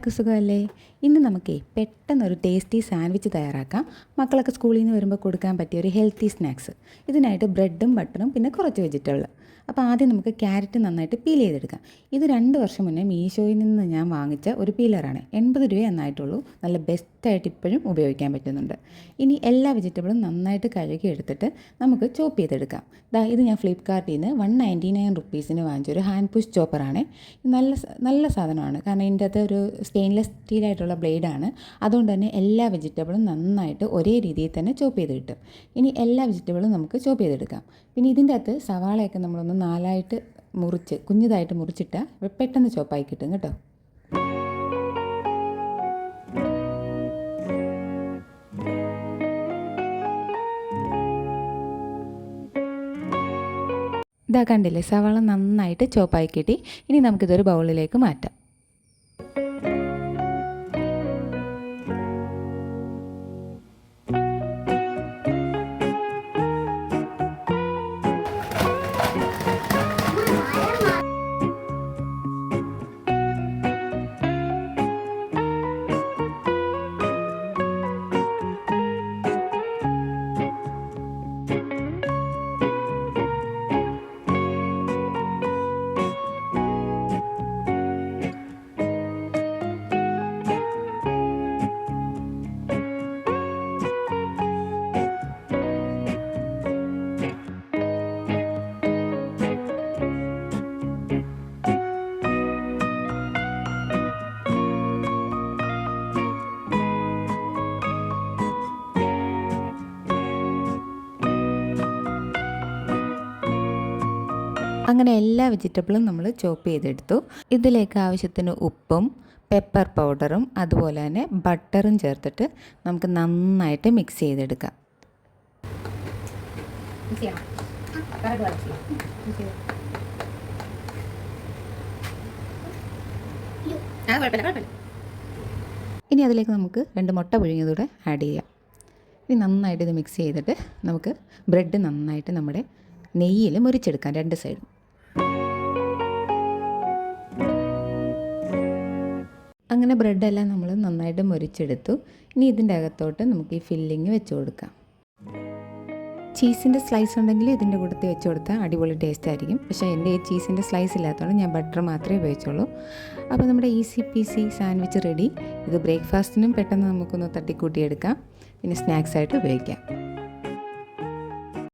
എല്ലാവർക്കും സുഖമല്ലേ? ഇന്ന് നമുക്കേ പെട്ടെന്നൊരു ടേസ്റ്റി സാൻഡ്വിച്ച് തയ്യാറാക്കാം. മക്കളൊക്കെ സ്കൂളിൽ നിന്ന് വരുമ്പോൾ കൊടുക്കാൻ പറ്റിയ ഒരു ഹെൽത്തി സ്നാക്സ്. ഇതിനായിട്ട് ബ്രെഡും ബട്ടറും പിന്നെ കുറച്ച് വെജിറ്റബിൾ. അപ്പോൾ ആദ്യം നമുക്ക് ക്യാരറ്റ് നന്നായിട്ട് പീൽ ചെയ്തെടുക്കാം. ഇത് 2 വർഷം മുന്നേ മീഷോയിൽ നിന്ന് ഞാൻ വാങ്ങിച്ച ഒരു പീലറാണ്. 80 രൂപ എന്നായിട്ടുള്ളൂ. നല്ല ബെസ്റ്റായിട്ട് ഇപ്പോഴും ഉപയോഗിക്കാൻ പറ്റുന്നുണ്ട്. ഇനി എല്ലാ വെജിറ്റബിളും നന്നായിട്ട് കഴുകി എടുത്തിട്ട് നമുക്ക് ചോപ്പ് ചെയ്തെടുക്കാം. ഇത് ഞാൻ ഫ്ലിപ്കാർട്ടിൽ നിന്ന് 199 റുപ്പീസിന് വാങ്ങിച്ചൊരു ഹാൻഡ് പുഷ് ചോപ്പറാണ്. നല്ല സാധനമാണ്. കാരണം ഇതിൻ്റെ അകത്ത് ഒരു സ്റ്റെയിൻലെസ് സ്റ്റീലായിട്ടുള്ള ബ്ലേഡാണ്. അതുകൊണ്ട് തന്നെ എല്ലാ വെജിറ്റബിളും നന്നായിട്ട് ഒരേ രീതിയിൽ തന്നെ ചോപ്പ് ചെയ്ത് കിട്ടും. ഇനി എല്ലാ വെജിറ്റബിളും നമുക്ക് ചോപ്പ് ചെയ്തെടുക്കാം. പിന്നെ ഇതിൻ്റെ അകത്ത് സവാളയൊക്കെ നമ്മളൊന്ന് 4ആയിട്ട് മുറിച്ച് കുഞ്ഞതായിട്ട് മുറിച്ചിട്ടാൽ പെട്ടെന്ന് ചോപ്പായി കിട്ടും കേട്ടോ. കണ്ടില്ലേ, സവാള നന്നായിട്ട് ചോപ്പായി കിട്ടി. ഇനി നമുക്കിതൊരു ബൗളിലേക്ക് മാറ്റാം. അങ്ങനെ എല്ലാ വെജിറ്റബിളും നമ്മൾ ചോപ്പ് ചെയ്തെടുത്തു. ഇതിലേക്ക് ആവശ്യത്തിന് ഉപ്പും പെപ്പർ പൗഡറും അതുപോലെ തന്നെ ബട്ടറും ചേർത്തിട്ട് നമുക്ക് നന്നായിട്ട് മിക്സ് ചെയ്തെടുക്കാം. ഇനി അതിലേക്ക് നമുക്ക് 2 മുട്ട പുഴുങ്ങിയതൂടെ ആഡ് ചെയ്യാം. ഇനി നന്നായിട്ട് ഇത് മിക്സ് ചെയ്തിട്ട് നമുക്ക് ബ്രെഡ് നന്നായിട്ട് നമ്മുടെ നെയ്യിൽ മുരിച്ചെടുക്കാം 2 സൈഡും. അങ്ങനെ ബ്രെഡെല്ലാം നമ്മൾ നന്നായിട്ട് മുരിച്ചെടുത്തു. ഇനി ഇതിൻ്റെ അകത്തോട്ട് നമുക്ക് ഈ ഫില്ലിങ് വെച്ച് കൊടുക്കാം. ചീസിൻ്റെ സ്ലൈസ് ഉണ്ടെങ്കിൽ ഇതിൻ്റെ കൂട്ടത്തിൽ വെച്ച് കൊടുത്താൽ അടിപൊളി ടേസ്റ്റ് ആയിരിക്കും. പക്ഷേ എൻ്റെ ഈ ചീസിൻ്റെ സ്ലൈസ് ഇല്ലാത്തതുകൊണ്ട് ഞാൻ ബട്ടർ മാത്രമേ ഉപയോഗിച്ചുള്ളൂ. അപ്പോൾ നമ്മുടെ ഈസി പീസി സാൻഡ്വിച്ച് റെഡി. ഇത് ബ്രേക്ക്ഫാസ്റ്റിനും പെട്ടെന്ന് നമുക്കൊന്ന് തട്ടിക്കൂട്ടിയെടുക്കാം, പിന്നെ സ്നാക്സായിട്ട് ഉപയോഗിക്കാം.